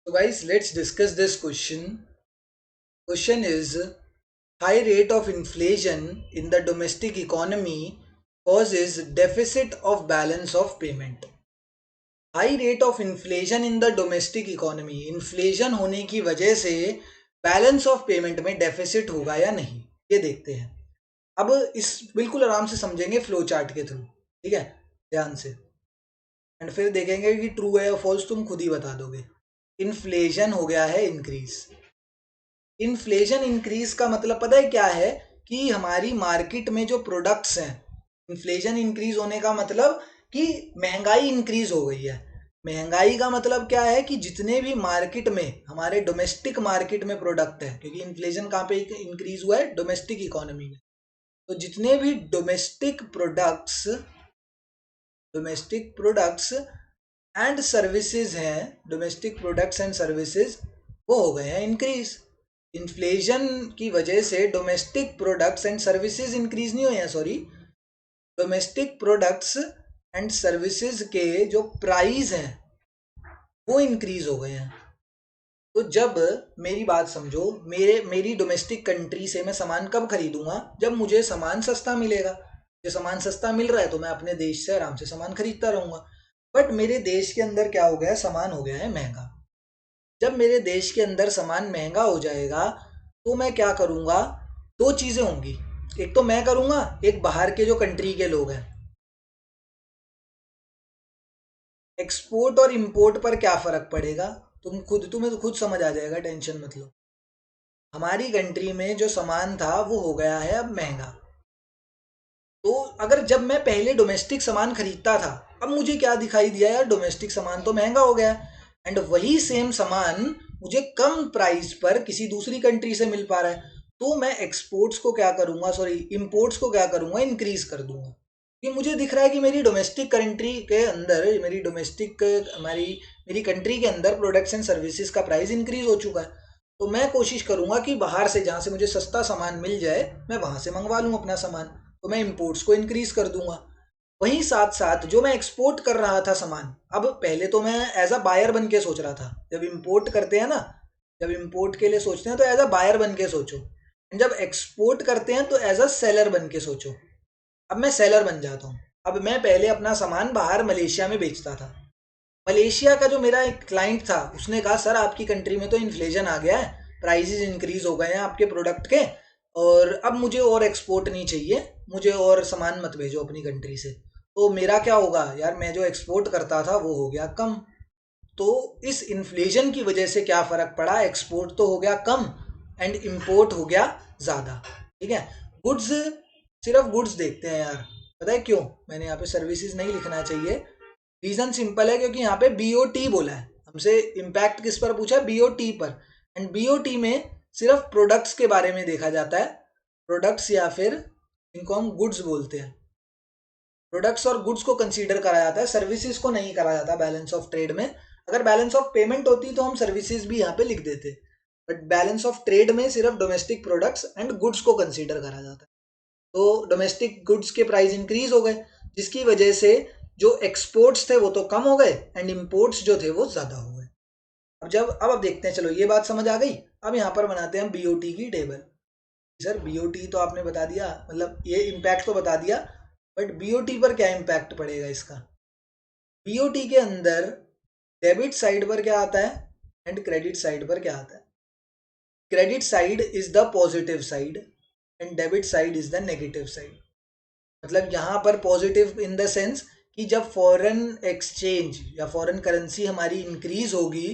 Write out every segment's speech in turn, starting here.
So guys, let's discuss this question. Question is, high rate of inflation in the domestic economy causes deficit of balance of payment. High rate of inflation in the domestic economy, inflation होने की वजह से balance of payment में deficit होगा या नहीं, ये देखते हैं। अब इस बिल्कुल आराम से समझेंगे फ्लो चार्ट के थ्रू, ठीक है, ध्यान से, एंड फिर देखेंगे कि ट्रू है या फॉल्स तुम खुद ही बता दोगे। इन्फ्लेशन हो गया है इंक्रीज। इन्फ्लेशन इंक्रीज का मतलब पता है क्या है? कि हमारी मार्केट में जो प्रोडक्ट्स हैं, इन्फ्लेशन इंक्रीज होने का मतलब कि महंगाई इंक्रीज हो गई है। महंगाई का मतलब क्या है? कि जितने भी मार्केट में, हमारे डोमेस्टिक मार्केट में प्रोडक्ट है, क्योंकि इन्फ्लेशन कहाँ पे इंक्रीज हुआ है? डोमेस्टिक इकोनॉमी में। तो जितने भी डोमेस्टिक प्रोडक्ट्स एंड सर्विसेज हैं, डोमेस्टिक प्रोडक्ट्स एंड सर्विसेज, वो हो गए हैं इंक्रीज। इन्फ्लेशन की वजह से domestic products and services increase नहीं हुए हैं, sorry, domestic products and services के जो प्राइस हैं वो इंक्रीज हो गए हैं। तो जब, मेरी बात समझो, मेरी डोमेस्टिक कंट्री से मैं सामान कब खरीदूंगा? जब मुझे सामान सस्ता मिलेगा। जो सामान सस्ता मिल रहा है तो मैं अपने देश से आराम से सामान खरीदता रहूंगा। बट मेरे देश के अंदर क्या हो गया है? सामान हो गया है महंगा। जब मेरे देश के अंदर सामान महंगा हो जाएगा तो मैं क्या करूंगा? दो चीजें होंगी। एक तो मैं करूंगा, एक बाहर के जो कंट्री के लोग हैं। एक्सपोर्ट और इंपोर्ट पर क्या फर्क पड़ेगा? तुम्हें तो खुद समझ आ जाएगा, टेंशन मत लो। हमारी कंट्री में जो सामान था वो हो गया है अब महंगा। तो अगर जब मैं पहले डोमेस्टिक सामान खरीदता था, अब मुझे क्या दिखाई दिया यार? डोमेस्टिक सामान तो महंगा हो गया, एंड वही सेम सामान मुझे कम प्राइस पर किसी दूसरी कंट्री से मिल पा रहा है। तो मैं एक्सपोर्ट्स को क्या करूंगा, सॉरी, इंपोर्ट्स को क्या करूंगा? इंक्रीज कर दूंगा। कि मुझे दिख रहा है कि मेरी डोमेस्टिक कंट्री के अंदर, मेरी डोमेस्टिक, हमारी मेरी कंट्री के अंदर प्रोडक्ट्स एंड सर्विसेज का प्राइस इंक्रीज हो चुका है। तो मैं कोशिश करूंगा कि बाहर से, जहाँ से मुझे सस्ता सामान मिल जाए, मैं वहां से मंगवा लूँ अपना सामान। तो मैं इंपोर्ट्स को इंक्रीज कर दूंगा। वहीं साथ साथ जो मैं एक्सपोर्ट कर रहा था सामान, अब पहले तो मैं एज अ बायर बन के सोच रहा था। जब इंपोर्ट करते हैं ना, जब इंपोर्ट के लिए सोचते हैं तो एज अ बायर बन के सोचो, जब एक्सपोर्ट करते हैं तो एज अ सेलर बन के सोचो। अब मैं सेलर बन जाता हूँ। अब मैं पहले अपना सामान बाहर मलेशिया में बेचता था। मलेशिया का जो मेरा एक क्लाइंट था, उसने कहा सर आपकी कंट्री में तो इन्फ्लेशन आ गया है, प्राइसेस इंक्रीज हो गए हैं आपके प्रोडक्ट के, और अब मुझे और एक्सपोर्ट नहीं चाहिए, मुझे और सामान मत भेजो अपनी कंट्री से। तो मेरा क्या होगा यार? मैं जो एक्सपोर्ट करता था वो हो गया कम। तो इस इन्फ्लेशन की वजह से क्या फर्क पड़ा? एक्सपोर्ट तो हो गया कम एंड इम्पोर्ट हो गया ज़्यादा। ठीक है, गुड्स, सिर्फ गुड्स देखते हैं यार। पता है क्यों मैंने यहाँ पे सर्विसेज नहीं लिखना चाहिए? रीजन सिंपल है, क्योंकि यहाँ पे बीओटी बोला है हमसे। इम्पैक्ट किस पर पूछा है? बीओटी पर। एंड बीओटी में सिर्फ प्रोडक्ट्स के बारे में देखा जाता है। प्रोडक्ट्स, या फिर इनको हम गुड्स बोलते हैं। प्रोडक्ट्स और गुड्स को कंसीडर करा जाता है, सर्विसेज को नहीं करा जाता बैलेंस ऑफ ट्रेड में। अगर बैलेंस ऑफ पेमेंट होती तो हम सर्विसेज भी यहाँ पे लिख देते, बट बैलेंस ऑफ ट्रेड में सिर्फ डोमेस्टिक प्रोडक्ट्स एंड गुड्स को कंसीडर करा जाता है। तो डोमेस्टिक गुड्स के प्राइस इंक्रीज हो गए, जिसकी वजह से जो एक्सपोर्ट्स थे वो तो कम हो गए एंड इम्पोर्ट्स जो थे वो ज्यादा हो गए। अब देखते हैं, चलो ये बात समझ आ गई। अब यहाँ पर बनाते हैं बीओटी की टेबल। सर बीओटी तो आपने बता दिया, मतलब ये इम्पैक्ट तो बता दिया, बट बीओटी पर क्या इम्पैक्ट पड़ेगा इसका? बीओटी के अंदर डेबिट साइड पर क्या आता है एंड क्रेडिट साइड पर क्या आता है? Credit side is the positive side and debit side is the negative side. मतलब यहाँ पर पॉजिटिव इन द सेंस कि जब फॉरेन एक्सचेंज या फॉरेन करेंसी हमारी इंक्रीज होगी,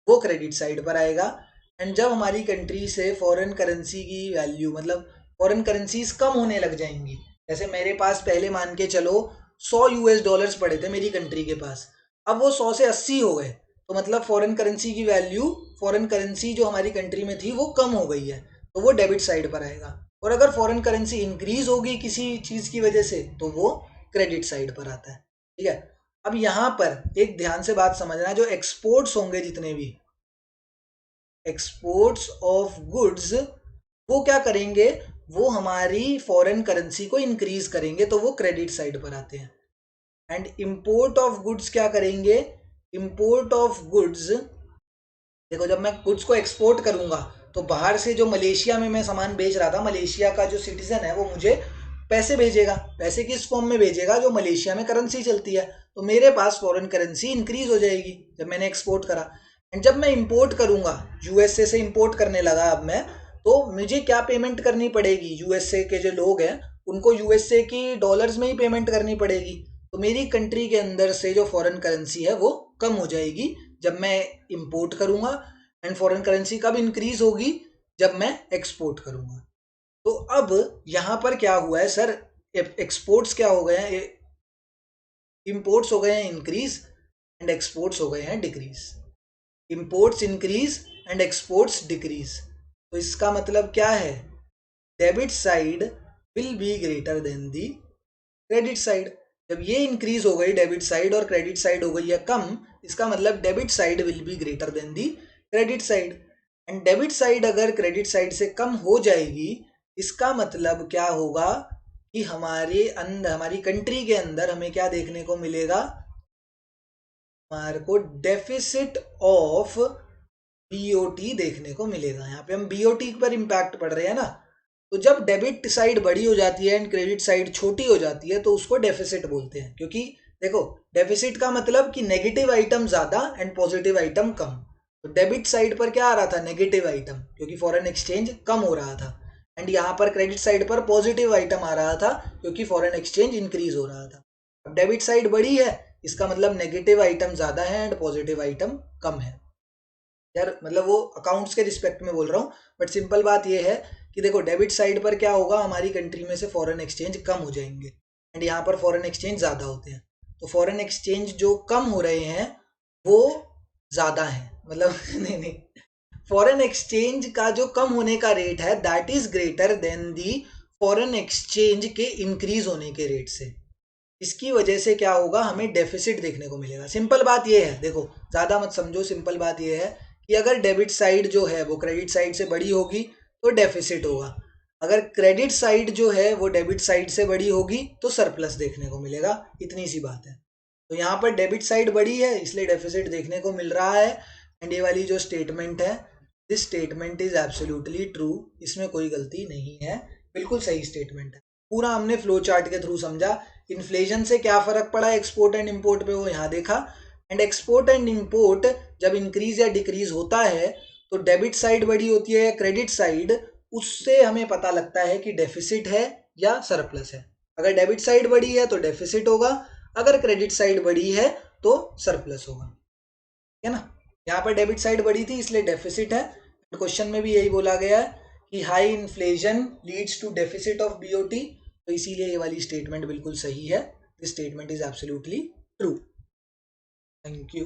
वो क्रेडिट साइड पर आएगा। एंड जब हमारी कंट्री से फॉरेन करेंसी की वैल्यू, मतलब फॉरेन करेंसीज कम होने लग जाएंगी, जैसे मेरे पास पहले मान के चलो 100 US डॉलर्स पड़े थे मेरी कंट्री के पास, अब वो 100 से 80 हो गए, तो मतलब फॉरेन करेंसी की वैल्यू, फॉरेन करेंसी जो हमारी कंट्री में थी वो कम हो गई है, तो वो डेबिट साइड पर आएगा। और अगर फॉरेन करेंसी इंक्रीज होगी किसी चीज़ की वजह से, तो वो क्रेडिट साइड पर आता है। ठीक है, अब यहाँ पर एक ध्यान से बात समझना, जो एक्सपोर्ट्स होंगे, जितने भी एक्सपोर्ट्स ऑफ गुड्स, वो क्या करेंगे? वो हमारी फॉरेन करेंसी को इंक्रीज करेंगे, तो वो क्रेडिट साइड पर आते हैं। एंड इंपोर्ट ऑफ गुड्स क्या करेंगे? इंपोर्ट ऑफ गुड्स देखो जब मैं गुड्स को एक्सपोर्ट करूंगा तो बाहर से जो मलेशिया में मैं सामान बेच रहा था, मलेशिया का जो सिटीजन है वो मुझे पैसे भेजेगा। पैसे किस फॉर्म में भेजेगा? जो मलेशिया में करेंसी चलती है। तो मेरे पास फॉरेन करेंसी इंक्रीज हो जाएगी जब मैंने एक्सपोर्ट करा। एंड जब मैं इंपोर्ट करूंगा, यूएसए से इंपोर्ट करने लगा अब मैं, तो मुझे क्या पेमेंट करनी पड़ेगी? यूएसए के जो लोग हैं उनको यूएसए की डॉलर्स में ही पेमेंट करनी पड़ेगी। तो मेरी कंट्री के अंदर से जो फॉरेन करेंसी है वो कम हो जाएगी जब मैं इंपोर्ट करूंगा। एंड फॉरेन करेंसी कब इंक्रीज होगी? जब मैं एक्सपोर्ट करूंगा। तो अब यहां पर क्या हुआ है सर? एक्सपोर्ट्स क्या हो गए हैं? इंपोर्ट्स हो गए हैं इंक्रीज एंड एक्सपोर्ट्स हो गए हैं decrease. Imports increase and exports decrease. तो इसका मतलब क्या है? Debit side will be greater than the credit side. जब ये इंक्रीज हो गई डेबिट साइड और क्रेडिट साइड हो गई है कम, इसका मतलब debit side will be greater than the credit side. And debit side अगर क्रेडिट साइड से कम हो जाएगी, इसका मतलब क्या होगा कि हमारे अंदर, हमारी कंट्री के अंदर हमें क्या देखने को मिलेगा? हमारे को डेफिसिट ऑफ बीओटी देखने को मिलेगा। यहाँ पे हम बीओटी पर इम्पैक्ट पड़ रहे हैं ना। तो जब डेबिट साइड बड़ी हो जाती है एंड क्रेडिट साइड छोटी हो जाती है तो उसको डेफिसिट बोलते हैं। क्योंकि देखो डेफिसिट का मतलब कि नेगेटिव आइटम ज्यादा एंड पॉजिटिव आइटम कम। तो डेबिट साइड पर क्या आ रहा था? नेगेटिव आइटम, क्योंकि फॉरेन एक्सचेंज कम हो रहा था। एंड यहाँ पर क्रेडिट साइड पर पॉजिटिव आइटम आ रहा था क्योंकि फॉरेन एक्सचेंज इंक्रीज हो रहा था। अब डेबिट साइड बड़ी है, इसका मतलब नेगेटिव आइटम ज्यादा है एंड पॉजिटिव आइटम कम है। यार मतलब वो अकाउंट्स के रिस्पेक्ट में बोल रहा हूँ, बट सिंपल बात ये है कि देखो डेबिट साइड पर क्या होगा? हमारी कंट्री में से फॉरेन एक्सचेंज कम हो जाएंगे एंड यहाँ पर फॉरेन एक्सचेंज ज़्यादा होते हैं। तो फॉरेन एक्सचेंज जो कम हो रहे हैं वो ज़्यादा है, मतलब नहीं नहीं, फॉरेन एक्सचेंज का जो कम होने का रेट है that is greater than the foreign exchange के इंक्रीज होने के रेट से। इसकी वजह से क्या होगा? हमें डेफिसिट देखने को मिलेगा। सिंपल बात ये है, देखो ज़्यादा मत समझो, सिंपल बात ये है कि अगर डेबिट साइड जो है वो क्रेडिट साइड से बड़ी होगी तो डेफिसिट होगा। अगर क्रेडिट साइड जो है वो डेबिट साइड से बड़ी होगी तो सरप्लस देखने को मिलेगा। इतनी सी बात है। तो यहाँ पर डेबिट साइड बड़ी है इसलिए डेफिसिट देखने को मिल रहा है। एंड ये वाली जो स्टेटमेंट है, this statement is absolutely true, इसमें कोई गलती नहीं है, बिल्कुल सही स्टेटमेंट है। पूरा हमने फ्लो चार्ट के थ्रू समझा। इन्फ्लेशन से क्या फर्क पड़ा एक्सपोर्ट एंड इंपोर्ट पे वो यहाँ देखा। एंड एक्सपोर्ट एंड इंपोर्ट जब इंक्रीज या डिक्रीज होता है तो डेबिट साइड बड़ी होती है या क्रेडिट साइड, उससे हमें पता लगता है कि डेफिसिट है या सरप्लस है। अगर डेबिट साइड बड़ी है तो डेफिसिट होगा, अगर क्रेडिट साइड बड़ी है तो सरप्लस होगा, है ना। यहाँ पर डेबिट साइड बड़ी थी इसलिए डेफिसिट है। क्वेश्चन में भी यही बोला गया है कि high inflation leads to deficit of BOT. तो इसीलिए ये वाली स्टेटमेंट बिल्कुल सही है। This statement is absolutely true. Thank you.